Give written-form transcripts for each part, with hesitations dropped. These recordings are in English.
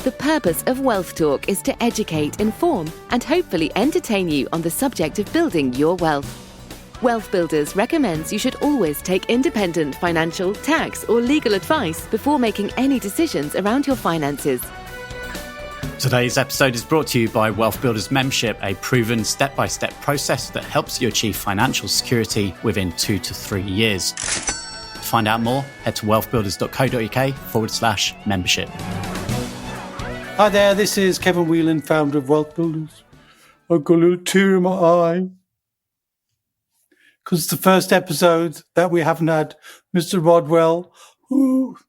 The purpose of Wealth Talk is to educate, inform, and hopefully entertain you on the subject of building your wealth. Wealth Builders recommends you should always take independent financial, tax, or legal advice before making any decisions around your finances. Today's episode is brought to you by Wealth Builders Membership, a proven step-by-step process that helps you achieve financial security within 2 to 3 years. To find out more, head to wealthbuilders.co.uk/membership. Hi there, this is Kevin Whelan, founder of Wealth Builders. I've got a little tear in my eye because it's the first episode that we haven't had Mr. Rodwell.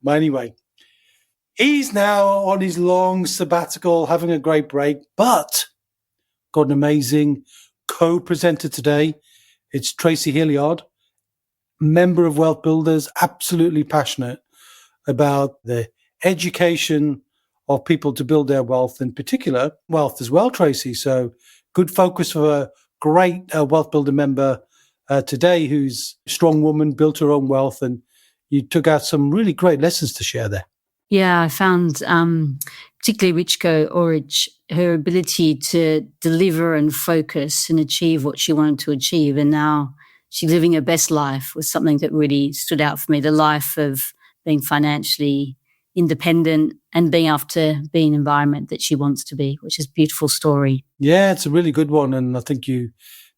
But anyway, he's now on his long sabbatical, having a great break, but got an amazing co-presenter today. It's Tracy Hilliard, member of Wealth Builders, absolutely passionate about the education of people to build their wealth, in particular wealth as well, Tracy. So good focus for a great Wealth Builder member today who's a strong woman, built her own wealth, and you took out some really great lessons to share there. Yeah, I found particularly Richiko Orich, her ability to deliver and focus and achieve what she wanted to achieve. And now she's living her best life was something that really stood out for me, the life of being financially independent and being able to be in an environment that she wants to be, which is a beautiful story. Yeah, it's a really good one. And I think you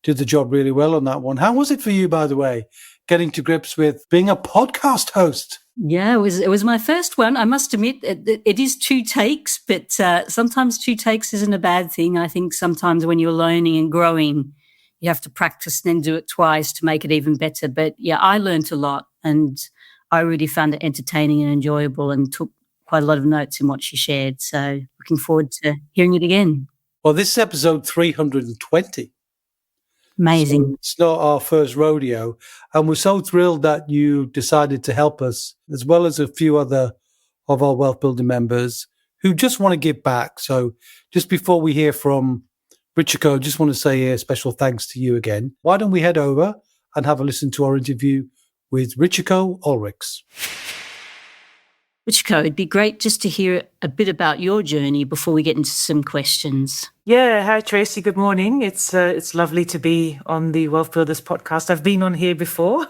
did the job really well on that one. How was it for you, by the way, getting to grips with being a podcast host? Yeah, it was my first one. I must admit, it is 2 takes, but sometimes 2 takes isn't a bad thing. I think sometimes when you're learning and growing, you have to practice and then do it twice to make it even better. But yeah, I learned a lot and I really found it entertaining and enjoyable and took quite a lot of notes in what she shared. So looking forward to hearing it again. Well, this is episode 320. Amazing. So it's not our first rodeo. And we're so thrilled that you decided to help us, as well as a few other of our Wealth Builder members who just want to give back. So just before we hear from Richiko, I just want to say a special thanks to you again. Why don't we head over and have a listen to our interview with Richiko Ulrichs. Richiko, it'd be great just to hear a bit about your journey before we get into some questions. Yeah, hi Tracy, good morning. It's lovely to be on the Wealth Builders podcast. I've been on here before.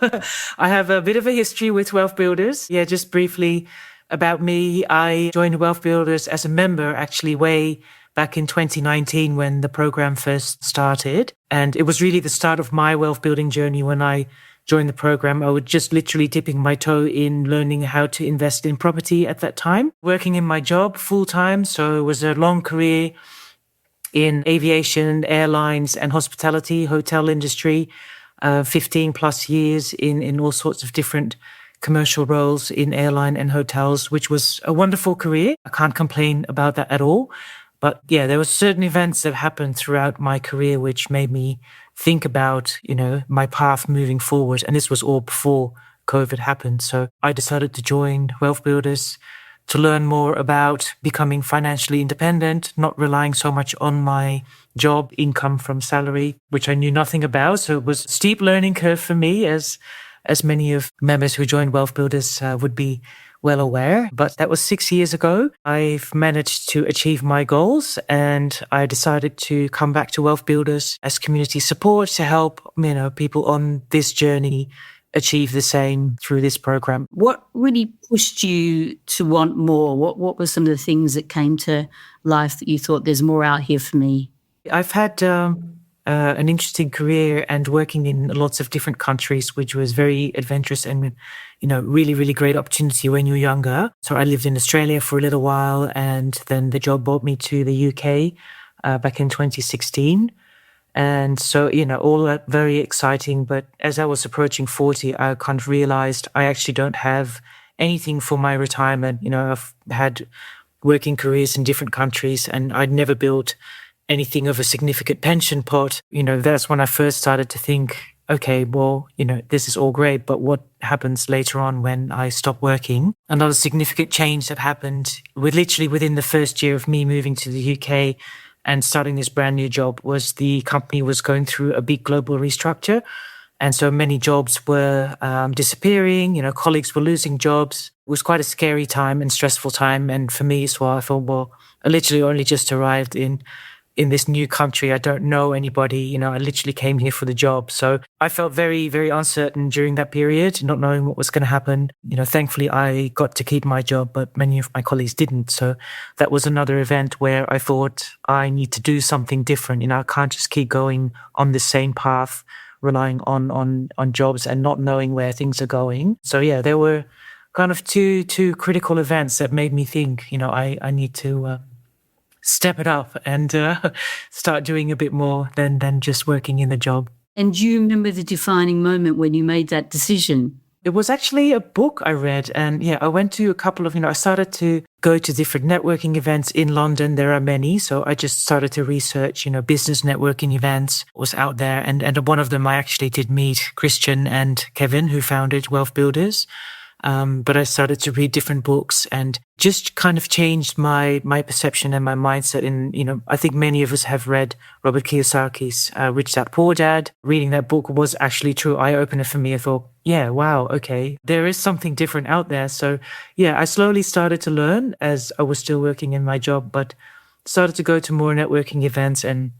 I have a bit of a history with Wealth Builders. Yeah, just briefly about me. I joined Wealth Builders as a member actually way back in 2019 when the program first started. And it was really the start of my wealth building journey when I joined the program. I was just literally dipping my toe in learning how to invest in property at that time, working in my job full time. So it was a long career in aviation, airlines and hospitality, hotel industry, 15 plus years in all sorts of different commercial roles in airline and hotels, which was a wonderful career. I can't complain about that at all. But yeah, there were certain events that happened throughout my career which made me think about, my path moving forward. And this was all before COVID happened. So I decided to join Wealth Builders to learn more about becoming financially independent, not relying so much on my job income from salary, which I knew nothing about. So it was a steep learning curve for me, as many of members who joined Wealth Builders would be well aware. But that was 6 years ago. I've managed to achieve my goals and I decided to come back to Wealth Builders as community support to help, people on this journey achieve the same through this program. What really pushed you to want more? What were some of the things that came to life that you thought there's more out here for me? I've had an interesting career and working in lots of different countries, which was very adventurous and, really, really great opportunity when you're younger. So I lived in Australia for a little while and then the job brought me to the UK back in 2016. And so, all that very exciting. But as I was approaching 40, I kind of realized I actually don't have anything for my retirement. I've had working careers in different countries and I'd never built anything of a significant pension pot. That's when I first started to think, okay, well, this is all great, but what happens later on when I stop working? Another significant change that happened literally within the first year of me moving to the UK and starting this brand new job was the company was going through a big global restructure. And so many jobs were disappearing, colleagues were losing jobs. It was quite a scary time and stressful time. And for me as well, I thought, well, I literally only just arrived in this new country. I don't know anybody, I literally came here for the job. So I felt very, very uncertain during that period, not knowing what was going to happen. Thankfully I got to keep my job, but many of my colleagues didn't. So that was another event where I thought I need to do something different. I can't just keep going on the same path, relying on jobs and not knowing where things are going. So yeah, there were kind of two critical events that made me think, I need to step it up and start doing a bit more than just working in the job. And do you remember the defining moment when you made that decision? It was actually a book I read. And I went to a couple of, I started to go to different networking events in London. There are many. So I just started to research, business networking events was out there. And one of them I actually did meet Christian and Kevin, who founded Wealth Builders. But I started to read different books and just kind of changed my perception and my mindset. And, I think many of us have read Robert Kiyosaki's Rich Dad, Poor Dad. Reading that book was actually a true eye-opener for me. I thought, yeah, wow, okay, there is something different out there. So, yeah, I slowly started to learn as I was still working in my job, but started to go to more networking events and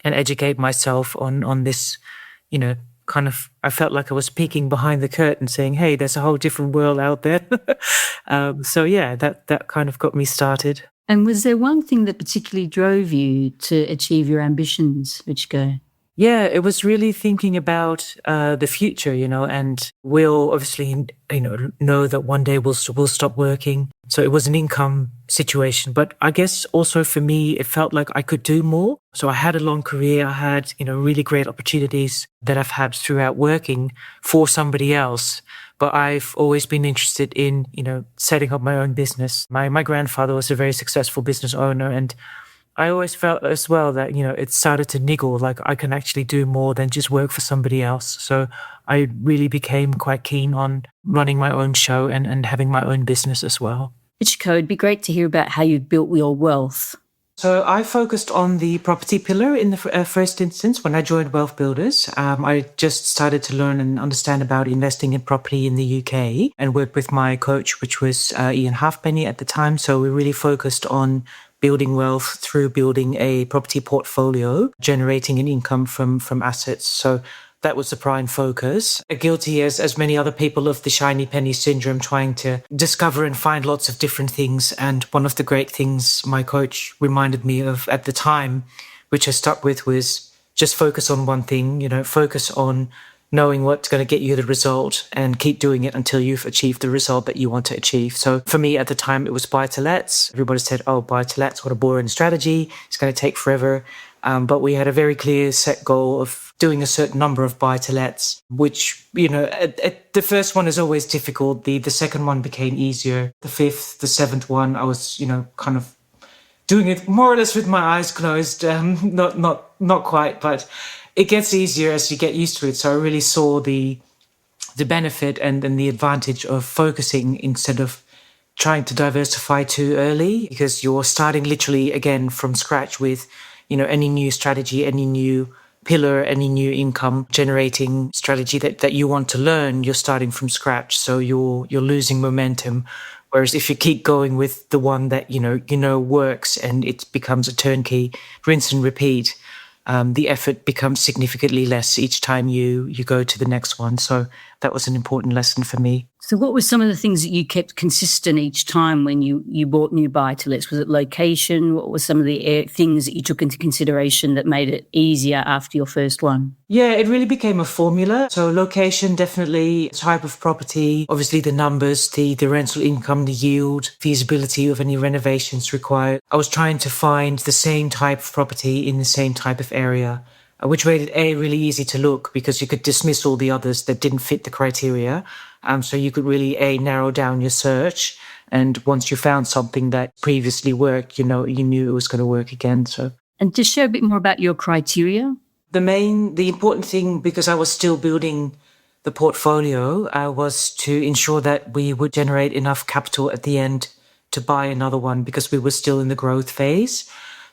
educate myself on this, kind of, I felt like I was peeking behind the curtain saying, hey, there's a whole different world out there. So yeah, that kind of got me started. And was there one thing that particularly drove you to achieve your ambitions, Richiko? Yeah, it was really thinking about the future, and we'll obviously, know that one day we'll stop working. So it was an income situation. But I guess also for me, it felt like I could do more. So I had a long career. I had, really great opportunities that I've had throughout working for somebody else. But I've always been interested in, setting up my own business. My grandfather was a very successful business owner, and I always felt as well that, it started to niggle, like I can actually do more than just work for somebody else. So I really became quite keen on running my own show and having my own business as well. Richiko, it'd be great to hear about how you built your wealth. So I focused on the property pillar in the first instance when I joined Wealth Builders. I just started to learn and understand about investing in property in the UK and worked with my coach, which was Ian Halfpenny at the time. So we really focused on building wealth through building a property portfolio, generating an income from assets. So that was the prime focus. Guilty as many other people of the shiny penny syndrome, trying to discover and find lots of different things. And one of the great things my coach reminded me of at the time, which I stuck with, was just focus on one thing, focus on knowing what's going to get you the result and keep doing it until you've achieved the result that you want to achieve. So for me at the time, it was buy-to-lets. Everybody said, oh, buy-to-lets, what a boring strategy. It's going to take forever. But we had a very clear set goal of doing a certain number of buy-to-lets, which, the first one is always difficult. The second one became easier. The fifth, the seventh one, I was, kind of doing it more or less with my eyes closed. Not quite, but it gets easier as you get used to it. So I really saw the benefit and the advantage of focusing instead of trying to diversify too early, because you're starting literally again from scratch with, any new strategy, any new pillar, any new income generating strategy that you want to learn. You're starting from scratch. So you're losing momentum. Whereas if you keep going with the one that, works and it becomes a turnkey, rinse and repeat, the effort becomes significantly less each time you go to the next one. So that was an important lesson for me. So what were some of the things that you kept consistent each time when you bought new buy-to-lets? Was it location? What were some of the things that you took into consideration that made it easier after your first one? Yeah, it really became a formula. So location, definitely, type of property, obviously the numbers, the rental income, the yield, feasibility of any renovations required. I was trying to find the same type of property in the same type of area, which made it really easy to look because you could dismiss all the others that didn't fit the criteria. So you could really narrow down your search. And once you found something that previously worked, you knew it was going to work again. So, and just share a bit more about your criteria. The important thing, because I was still building the portfolio, was to ensure that we would generate enough capital at the end to buy another one, because we were still in the growth phase.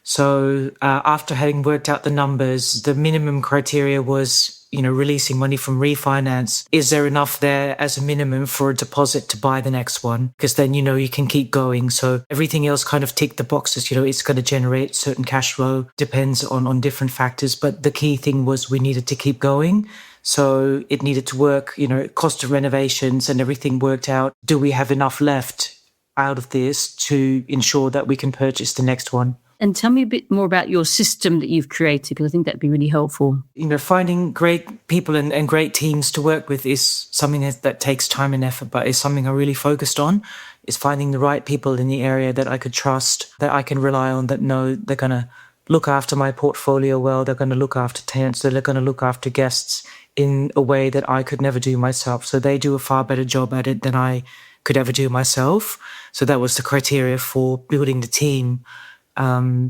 So after having worked out the numbers, the minimum criteria was, releasing money from refinance. Is there enough there as a minimum for a deposit to buy the next one? Because then, you can keep going. So everything else kind of ticked the boxes. It's going to generate certain cash flow, depends on different factors. But the key thing was we needed to keep going. So it needed to work, cost of renovations and everything worked out. Do we have enough left out of this to ensure that we can purchase the next one? And tell me a bit more about your system that you've created, because I think that'd be really helpful. Finding great people and great teams to work with is something that takes time and effort, but is something I really focused on, is finding the right people in the area that I could trust, that I can rely on, that know they're going to look after my portfolio well, they're going to look after tenants, they're going to look after guests in a way that I could never do myself. So they do a far better job at it than I could ever do myself. So that was the criteria for building the team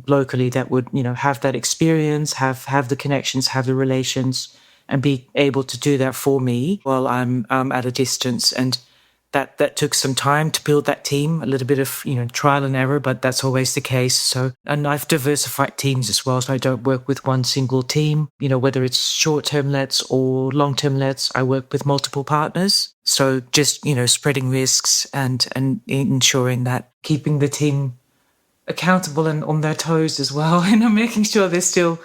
locally that would, have that experience, have the connections, have the relations, and be able to do that for me while I'm at a distance. And that took some time to build that team, a little bit of, trial and error, but that's always the case. So, and I've diversified teams as well. So I don't work with one single team, whether it's short-term lets or long-term lets, I work with multiple partners. So just, spreading risks and ensuring that keeping the team accountable and on their toes as well, making sure they still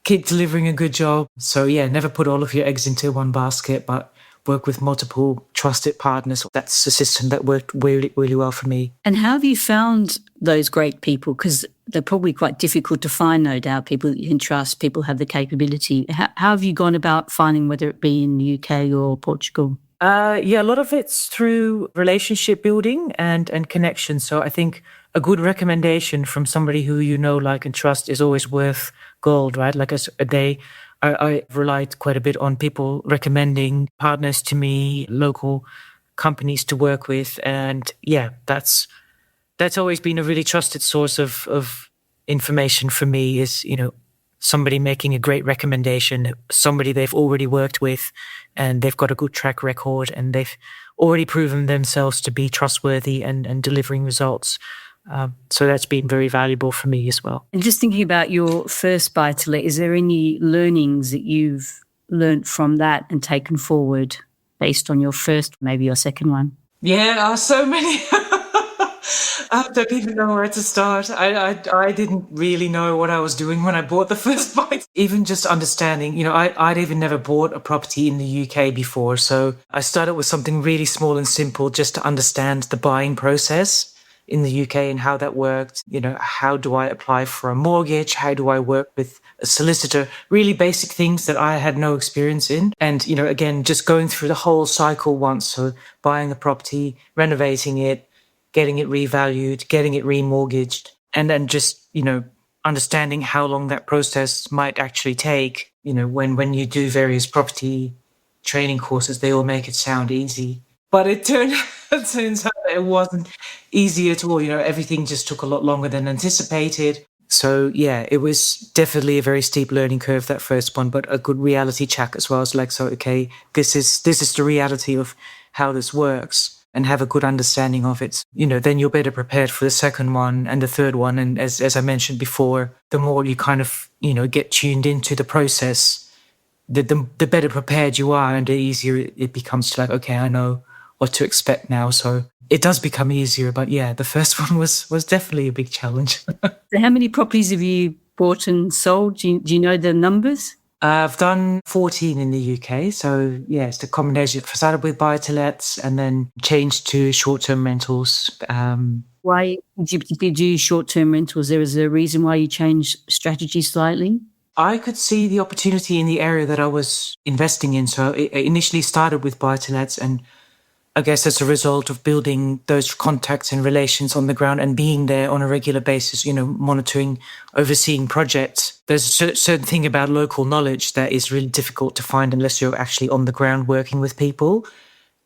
keep delivering a good job. So yeah, never put all of your eggs into one basket, but work with multiple trusted partners. That's a system that worked really, really well for me. And how have you found those great people? Because they're probably quite difficult to find, no doubt, people that you can trust, people have the capability. How have you gone about finding, whether it be in the UK or Portugal? A lot of it's through relationship building and connection. So I think a good recommendation from somebody who like and trust is always worth gold, right? Like I relied quite a bit on people recommending partners to me, local companies to work with. And yeah, that's always been a really trusted source of information for me is, somebody making a great recommendation, somebody they've already worked with and they've got a good track record and they've already proven themselves to be trustworthy and delivering results. So that's been very valuable for me as well. And just thinking about your first buy-to-let, is there any learnings that you've learnt from that and taken forward based on your first, maybe your second one? Yeah, so many. I don't even know where to start. I didn't really know what I was doing when I bought the first bite. Even just understanding, I'd even never bought a property in the UK before. So I started with something really small and simple just to understand the buying process in the UK and how that worked. How do I apply for a mortgage? How do I work with a solicitor? Really basic things that I had no experience in. And, again, just going through the whole cycle once. So buying a property, renovating it, getting it revalued, getting it remortgaged, and then just, understanding how long that process might actually take. When you do various property training courses, they all make it sound easy. But it turns out it wasn't easy at all. Everything just took a lot longer than anticipated. So yeah, it was definitely a very steep learning curve, that first one, but a good reality check as well. It's like, so, okay, this is the reality of how this works, and have a good understanding of it. Then you're better prepared for the second one and the third one. And as I mentioned before, the more you kind of, get tuned into the process, the better prepared you are and the easier it becomes to, like, okay, I know what to expect now. So it does become easier. But yeah, the first one was definitely a big challenge. So how many properties have you bought and sold? Do you know the numbers? I've done 14 in the UK. So yeah, it's the combination. I started with buy-to-lets and then changed to short-term rentals. Why did you do short-term rentals? There was a reason why you changed strategy slightly? I could see the opportunity in the area that I was investing in. So it initially started with buy-to-lets, and I guess as a result of building those contacts and relations on the ground and being there on a regular basis, monitoring, overseeing projects, there's a certain thing about local knowledge that is really difficult to find unless you're actually on the ground working with people.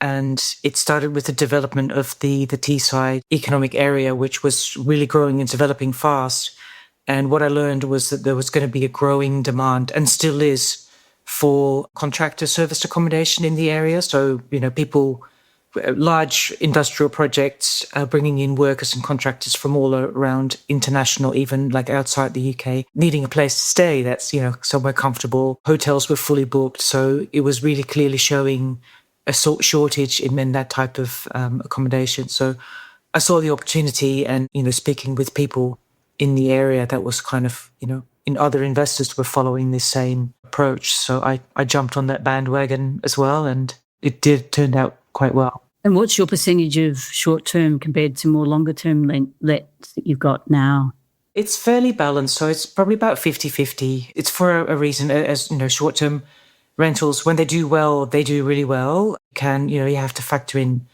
And it started with the development of the Teesside economic area, which was really growing and developing fast. And what I learned was that there was going to be a growing demand, and still is, for contractor serviced accommodation in the area. So, people large industrial projects, bringing in workers and contractors from all around international, even like outside the UK, needing a place to stay that's, somewhere comfortable. Hotels were fully booked. So it was really clearly showing a shortage in that type of accommodation. So I saw the opportunity and, speaking with people in the area that was kind of, in other investors were following this same approach. So I jumped on that bandwagon as well, and it turned out quite well. And what's your percentage of short-term compared to more longer-term lets that you've got now? It's fairly balanced. So it's probably about 50-50. It's for a reason. As short-term rentals, when they do well, they do really well. You have to factor in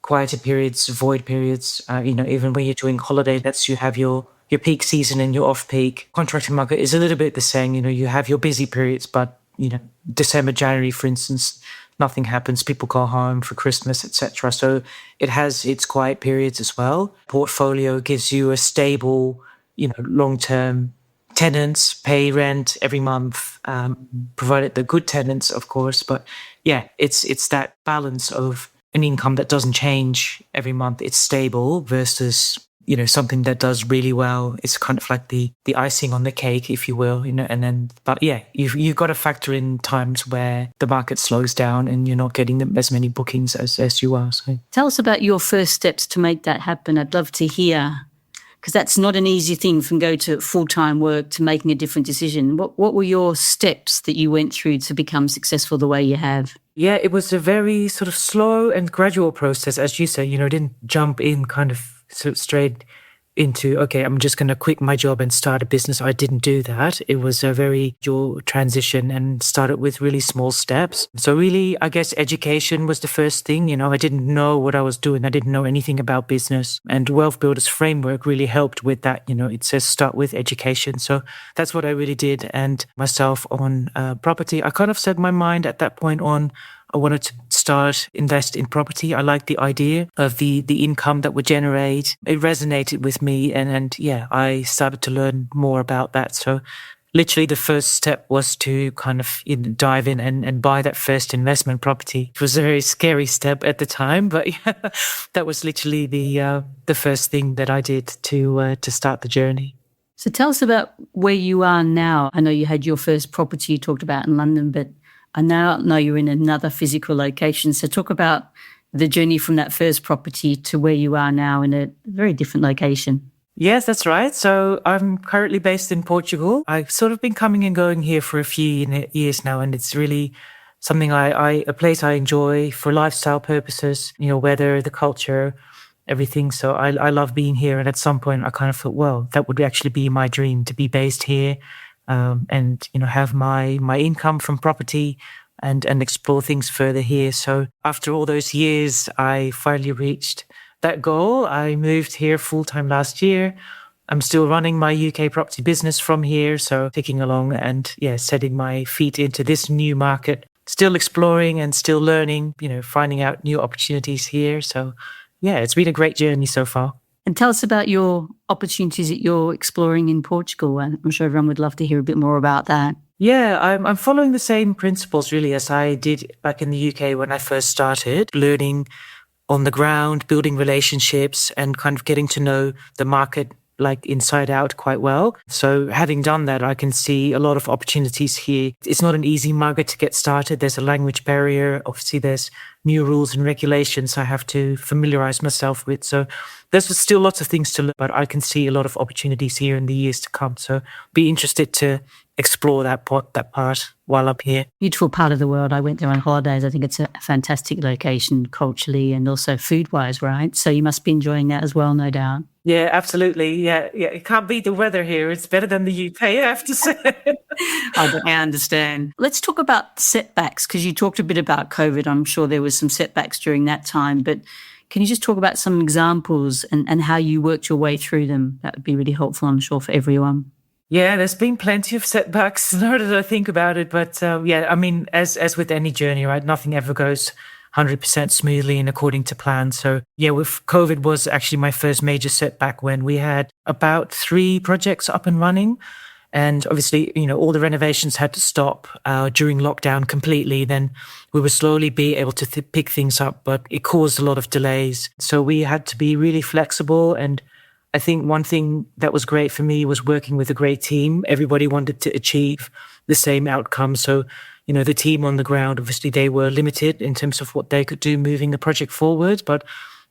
quieter periods, void periods. Even when you're doing holiday, you have your peak season and your off-peak. Contracting market is a little bit the same. You have your busy periods, but December, January, for instance, nothing happens. People go home for Christmas, etc. So it has its quiet periods as well. Portfolio gives you a stable, long-term tenants, pay rent every month, provided they're good tenants, of course. But yeah, it's that balance of an income that doesn't change every month. It's stable versus something that does really well. It's kind of like the icing on the cake, if you will, but yeah, you've got to factor in times where the market slows down and you're not getting as many bookings as you are. So tell us about your first steps to make that happen. I'd love to hear, because that's not an easy thing from go to full-time work to making a different decision. What were your steps that you went through to become successful the way you have? Yeah, it was a very sort of slow and gradual process. As you say, didn't jump in kind of straight into, okay, I'm just going to quit my job and start a business. I didn't do that. It was a very dual transition and started with really small steps. So really, I guess education was the first thing. I didn't know what I was doing. I didn't know anything about business. And Wealth Builders framework really helped with that. It says start with education. So that's what I really did. And myself on property, I kind of set my mind at that point on, I wanted to invest in property. I liked the idea of the income that would generate. It resonated with me. And yeah, I started to learn more about that. So literally the first step was to kind of dive in and buy that first investment property. It was a very scary step at the time, but yeah, that was literally the first thing that I did to start the journey. So tell us about where you are now. I know you had your first property you talked about in London, but I now know you're in another physical location. So talk about the journey from that first property to where you are now in a very different location. Yes, that's right. So I'm currently based in Portugal. I've sort of been coming and going here for a few years now, and it's really something a place I enjoy for lifestyle purposes, weather, the culture, everything. So I love being here. And at some point I kind of thought, well, that would actually be my dream, to be based here. And have my income from property and explore things further here. So after all those years, I finally reached that goal. I moved here full-time last year. I'm still running my UK property business from here, so ticking along and setting my feet into this new market. Still exploring and still learning, finding out new opportunities here. So yeah, it's been a great journey so far. And tell us about your opportunities that you're exploring in Portugal. I'm sure everyone would love to hear a bit more about that. Yeah, I'm following the same principles really as I did back in the UK when I first started, learning on the ground, building relationships and kind of getting to know the market like inside out quite well. So having done that, I can see a lot of opportunities here. It's not an easy market to get started. There's a language barrier. Obviously, there's new rules and regulations I have to familiarize myself with. So there's still lots of things to learn, but I can see a lot of opportunities here in the years to come. So be interested to explore that part while I'm here. Beautiful part of the world. I went there on holidays. I think it's a fantastic location culturally and also food-wise, right? So you must be enjoying that as well, no doubt. Yeah, absolutely. Yeah. It can't beat the weather here. It's better than the UK, I have to say. I understand. Let's talk about setbacks, because you talked a bit about COVID. I'm sure there was some setbacks during that time, but can you just talk about some examples and how you worked your way through them? That would be really helpful, I'm sure, for everyone. Yeah, there's been plenty of setbacks now that I think about it. But as with any journey, right, nothing ever goes 100% smoothly and according to plan. So yeah, with COVID was actually my first major setback when we had about 3 projects up and running. And obviously, all the renovations had to stop during lockdown completely. Then we were slowly be able to pick things up, but it caused a lot of delays. So we had to be really flexible. And I think one thing that was great for me was working with a great team. Everybody wanted to achieve the same outcome. So, the team on the ground, obviously they were limited in terms of what they could do moving the project forward. But,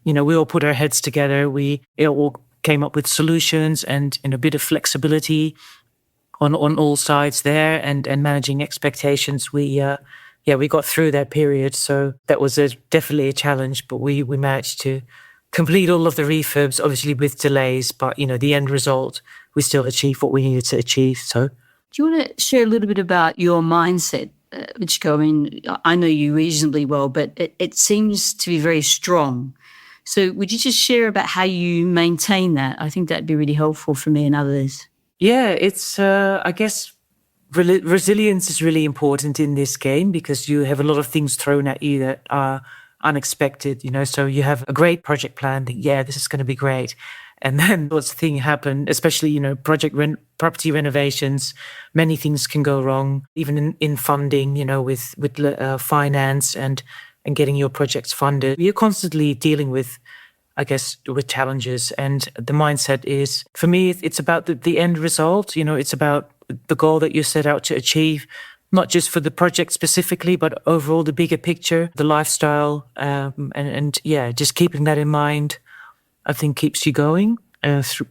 we all put our heads together. We all came up with solutions and a bit of flexibility on all sides there, and managing expectations. We got through that period. So that was definitely a challenge, but we managed to complete all of the refurbs, obviously with delays, but the end result, we still achieved what we needed to achieve. So, do you want to share a little bit about your mindset, Michiko? I mean, I know you reasonably well, but it seems to be very strong. So would you just share about how you maintain that? I think that'd be really helpful for me and others. Yeah, it's, I guess, resilience is really important in this game because you have a lot of things thrown at you that are unexpected, so you have a great project plan that, this is going to be great. And then what's the thing happen, especially, property renovations, many things can go wrong, even in funding, with finance and getting your projects funded. You're constantly dealing with, I guess, with challenges. And the mindset is, for me, it's about the end result. It's about the goal that you set out to achieve, not just for the project specifically, but overall the bigger picture, the lifestyle, and just keeping that in mind, I think keeps you going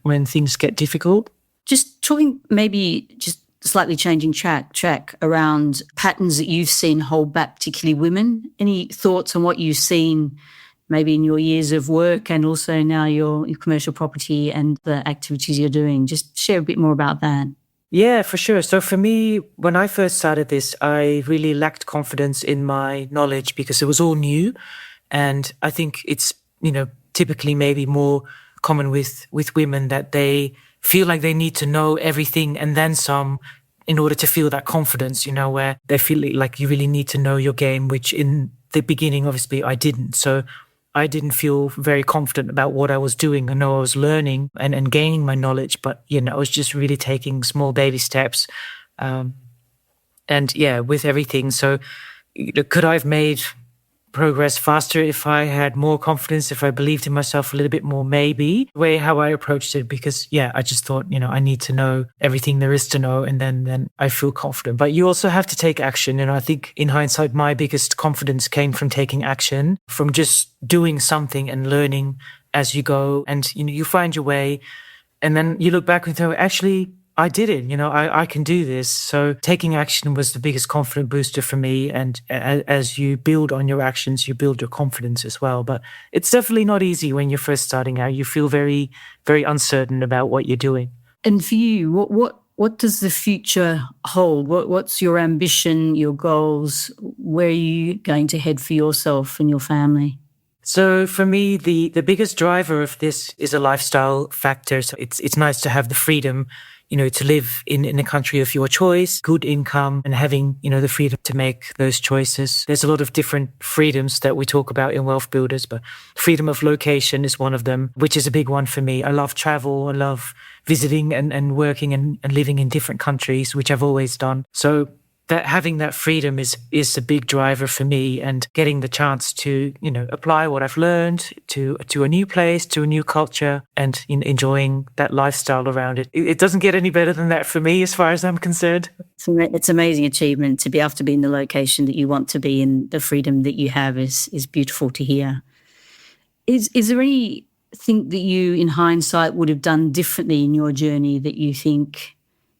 when things get difficult. Just talking, maybe just slightly changing track around patterns that you've seen hold back particularly women. Any thoughts on what you've seen maybe in your years of work and also now your commercial property and the activities you're doing? Just share a bit more about that. Yeah, for sure. So for me, when I first started this, I really lacked confidence in my knowledge because it was all new. And I think it's, typically maybe more common with women that they feel like they need to know everything and then some in order to feel that confidence, where they feel like you really need to know your game, which in the beginning, obviously, I didn't. So I didn't feel very confident about what I was doing. I know I was learning and gaining my knowledge, but, I was just really taking small baby steps. With everything. So could I have made progress faster if I had more confidence, if I believed in myself a little bit more? Maybe. The way how I approached it, because, I just thought, I need to know everything there is to know, and then I feel confident. But you also have to take action. And I think in hindsight, my biggest confidence came from taking action, from just doing something and learning as you go. And, you find your way, and then you look back and go, actually, I did it, I can do this. So taking action was the biggest confidence booster for me. And as you build on your actions, you build your confidence as well. But it's definitely not easy when you're first starting out. You feel very, very uncertain about what you're doing. And for you, what does the future hold? What's your ambition, your goals? Where are you going to head for yourself and your family? So for me, the biggest driver of this is a lifestyle factor. So it's nice to have the freedom, to live in a country of your choice, good income, and having, the freedom to make those choices. There's a lot of different freedoms that we talk about in Wealth Builders, but freedom of location is one of them, which is a big one for me. I love travel. I love visiting and working and living in different countries, which I've always done. So that having that freedom is a big driver for me, and getting the chance to, apply what I've learned to a new place, to a new culture, and enjoying that lifestyle around it. It doesn't get any better than that for me, as far as I'm concerned. It's an amazing achievement to be able to be in the location that you want to be, and the freedom that you have is beautiful to hear. Is there anything that you, in hindsight, would have done differently in your journey that you think,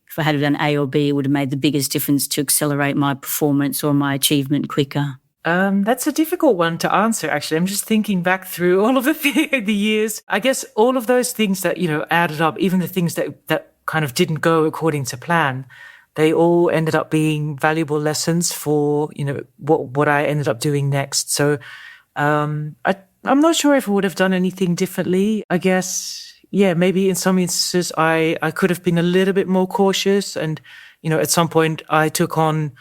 if I had done A or B, it would have made the biggest difference to accelerate my performance or my achievement quicker? That's a difficult one to answer, actually. I'm just thinking back through all of the years. I guess all of those things that, added up, even the things that kind of didn't go according to plan, they all ended up being valuable lessons for, what I ended up doing next. So I'm not sure if I would have done anything differently. I guess, maybe in some instances I could have been a little bit more cautious. And, at some point I took on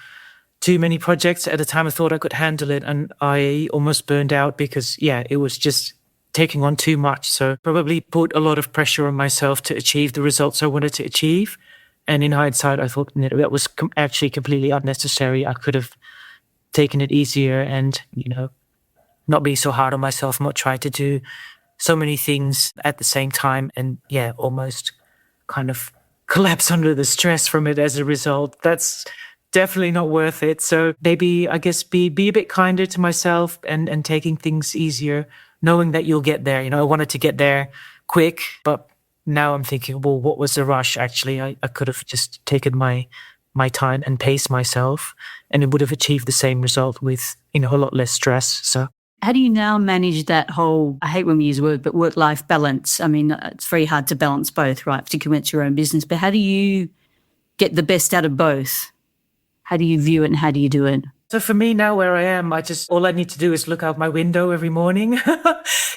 too many projects at a time I thought I could handle it. And I almost burned out because, it was just taking on too much. So probably put a lot of pressure on myself to achieve the results I wanted to achieve. And in hindsight, I thought that was actually completely unnecessary. I could have taken it easier and, not be so hard on myself, not try to do so many things at the same time and almost kind of collapse under the stress from it as a result. That's definitely not worth it. So maybe, I guess, be a bit kinder to myself and taking things easier, knowing that you'll get there. I wanted to get there quick, but now I'm thinking, well, what was the rush? Actually, I could have just taken my time and paced myself, and it would have achieved the same result with, a lot less stress. So how do you now manage that whole, I hate when we use the word, but work-life balance? I mean, it's very hard to balance both, right? Particularly when it's your own business. But how do you get the best out of both? How do you view it and how do you do it? So for me now, where I am, all I need to do is look out my window every morning.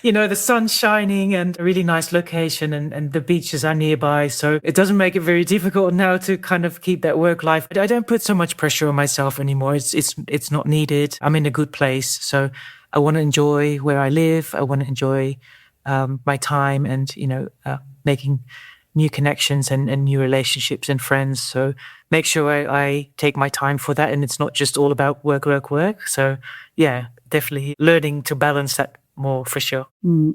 The sun's shining and a really nice location and the beaches are nearby. So it doesn't make it very difficult now to kind of keep that work life. I don't put so much pressure on myself anymore. It's not needed. I'm in a good place. So I want to enjoy where I live. I want to enjoy my time and, making new connections and new relationships and friends. So make sure I take my time for that. And it's not just all about work. So definitely learning to balance that more for sure.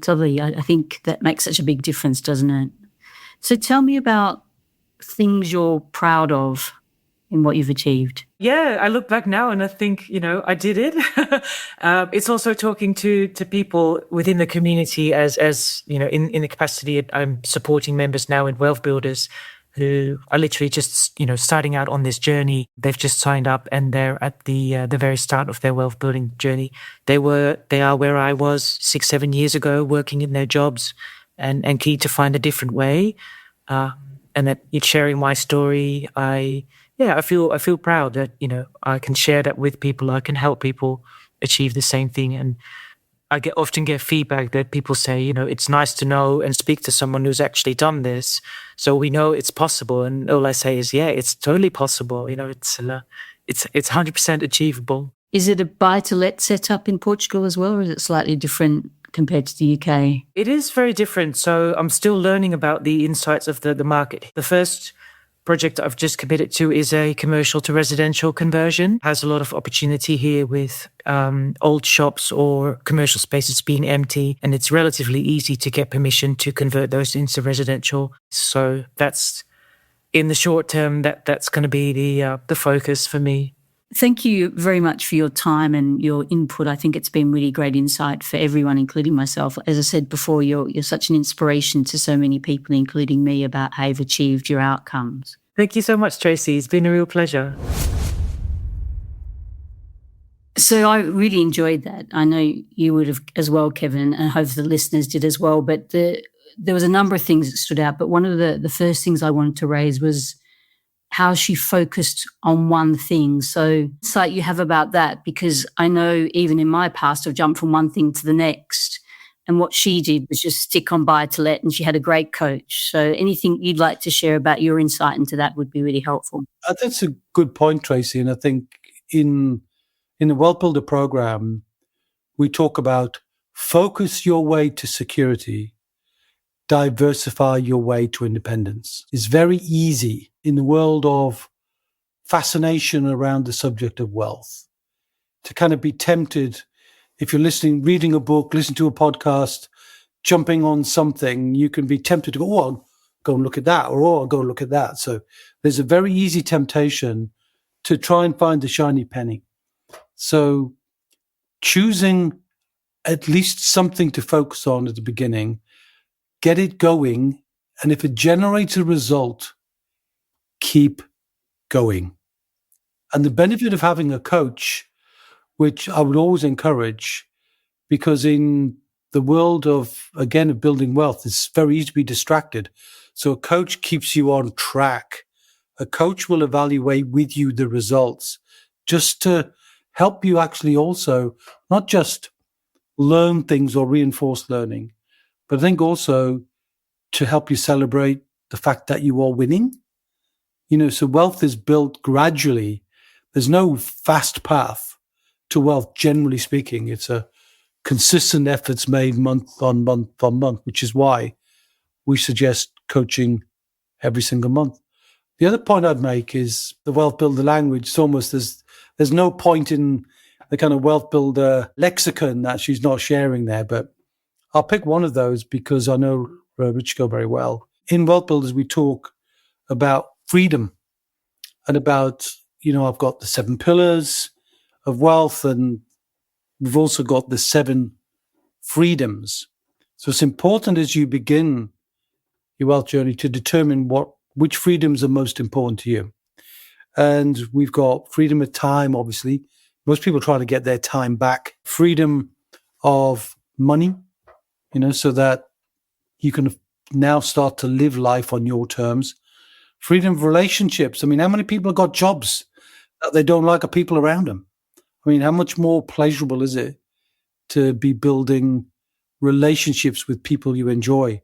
Totally. I think that makes such a big difference, doesn't it? So tell me about things you're proud of in what you've achieved. Yeah, I look back now and I think, I did it. It's also talking to people within the community as in the capacity I'm supporting members now in Wealth Builders who are literally just, starting out on this journey. They've just signed up and they're at the very start of their wealth building journey. They are where I was 6-7 years ago, working in their jobs and keen to find a different way. And that it's sharing my story. I feel proud that, I can share that with people. I can help people achieve the same thing. And I often get feedback that people say, it's nice to know and speak to someone who's actually done this. So we know it's possible. And all I say is, it's totally possible. It's 100% achievable. Is it a buy-to-let setup in Portugal as well, or is it slightly different compared to the UK? It is very different. So I'm still learning about the insights of the market. The first project I've just committed to is a commercial to residential conversion. Has a lot of opportunity here with old shops or commercial spaces being empty, and it's relatively easy to get permission to convert those into residential. So that's in the short term. That's going to be the focus for me. Thank you very much for your time and your input. I think it's been really great insight for everyone, including myself. As I said before, you're such an inspiration to so many people, including me, about how you've achieved your outcomes. Thank you so much, Tracy. It's been a real pleasure. So I really enjoyed that. I know you would have as well, Kevin, and I hope the listeners did as well. But there was a number of things that stood out. But one of the first things I wanted to raise was how she focused on one thing. So insight you have about that, because I know even in my past I've jumped from one thing to the next. And what she did was just stick on buy-to-let, and she had a great coach. So anything you'd like to share about your insight into that would be really helpful. That's a good point, Tracy. And I think in the Wealth Builder program, we talk about focus your way to security, diversify your way to independence. It's very easy in the world of fascination around the subject of wealth to kind of be tempted. If you're reading a book, listening to a podcast, jumping on something, you can be tempted to go, I'll go and look at that, or I'll go and look at that. So there's a very easy temptation to try and find the shiny penny. So choosing at least something to focus on at the beginning, get it going, and if it generates a result, keep going. And the benefit of having a coach, which I would always encourage, because in the world of building wealth, it's very easy to be distracted. So a coach keeps you on track. A coach will evaluate with you the results just to help you actually also not just learn things or reinforce learning, but I think also to help you celebrate the fact that you are winning. So wealth is built gradually. There's no fast path to wealth, generally speaking. It's a consistent efforts made month on month on month, which is why we suggest coaching every single month. The other point I'd make is the wealth builder language. It's almost there's no point in the kind of wealth builder lexicon that she's not sharing there. But I'll pick one of those because I know Richiko very well. In Wealth Builders, we talk about freedom and about, I've got the 7 pillars of wealth, and we've also got the 7 freedoms. So it's important as you begin your wealth journey to determine which freedoms are most important to you. And we've got freedom of time, obviously. Most people try to get their time back. Freedom of money, so that you can now start to live life on your terms. Freedom of relationships. I mean, how many people have got jobs that they don't like, are people around them? I mean, how much more pleasurable is it to be building relationships with people you enjoy?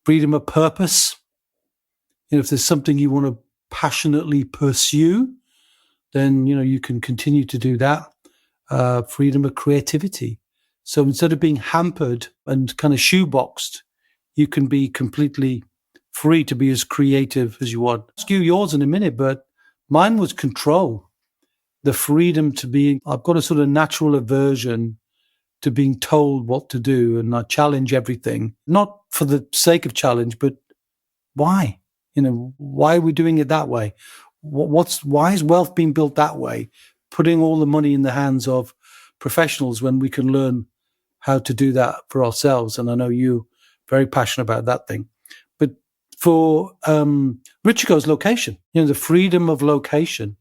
Freedom of purpose. If there's something you want to passionately pursue, then, you can continue to do that. Freedom of creativity. So instead of being hampered and kind of shoeboxed, you can be completely free to be as creative as you want. I'll ask you yours in a minute, but mine was control. The freedom to be, I've got a sort of natural aversion to being told what to do, and I challenge everything, not for the sake of challenge, but why? Why are we doing it that way? Why is wealth being built that way? Putting all the money in the hands of professionals when we can learn how to do that for ourselves. And I know you're very passionate about that thing. But for Richiko's location, the freedom of location.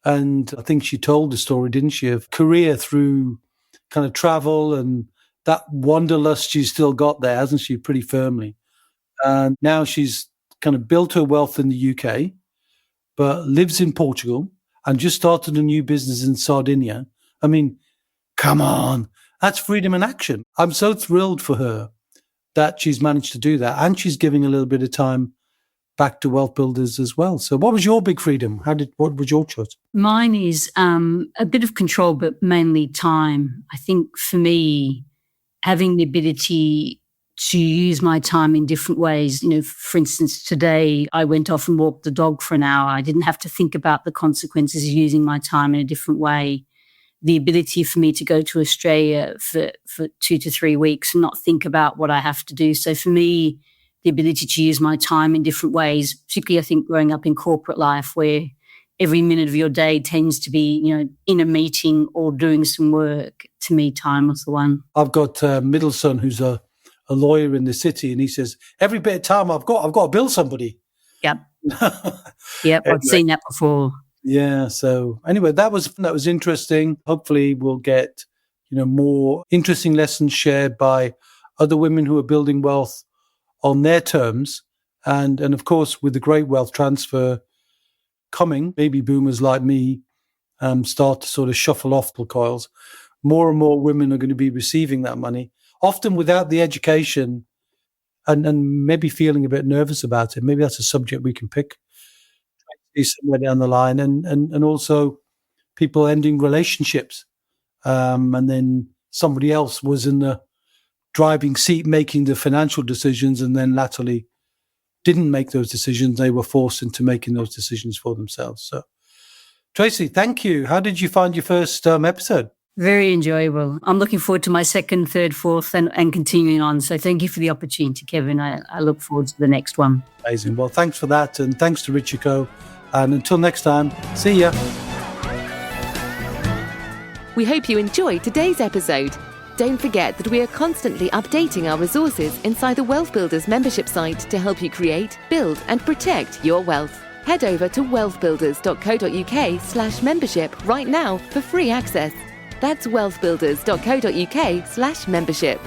And I think she told the story, didn't she, of career through kind of travel, and that wanderlust she's still got there, hasn't she, pretty firmly. And now she's kind of built her wealth in the UK, but lives in Portugal and just started a new business in Sardinia. I mean, come on, that's freedom in action. I'm so thrilled for her that she's managed to do that. And she's giving a little bit of time back to Wealth Builders as well. So what was your big freedom? What was your choice? Mine is a bit of control, but mainly time. I think for me, having the ability to use my time in different ways. For instance, today I went off and walked the dog for an hour. I didn't have to think about the consequences of using my time in a different way. The ability for me to go to Australia for 2 to 3 weeks and not think about what I have to do. So for me, the ability to use my time in different ways, particularly I think growing up in corporate life where every minute of your day tends to be, in a meeting or doing some work. To me, time was the one. I've got a middle son who's a lawyer in the city, and he says, every bit of time I've got to bill somebody. Yep. Yep, I've seen that before. Yeah. So anyway, that was interesting. Hopefully we'll get, more interesting lessons shared by other women who are building wealth on their terms. And of course, with the great wealth transfer coming, baby boomers like me start to sort of shuffle off the coils. More and more women are going to be receiving that money, often without the education and maybe feeling a bit nervous about it. Maybe that's a subject we can pick somewhere down the line, and also people ending relationships. And then somebody else was in the driving seat making the financial decisions, and then latterly didn't make those decisions. They were forced into making those decisions for themselves. So, Tracy, thank you. How did you find your first episode? Very enjoyable. I'm looking forward to my second, third, fourth, and continuing on. So thank you for the opportunity, Kevin. I look forward to the next one. Amazing. Well, thanks for that. And thanks to Richiko. And until next time, see ya. We hope you enjoyed today's episode. Don't forget that we are constantly updating our resources inside the Wealth Builders membership site to help you create, build, and protect your wealth. Head over to wealthbuilders.co.uk/membership right now for free access. That's wealthbuilders.co.uk/membership.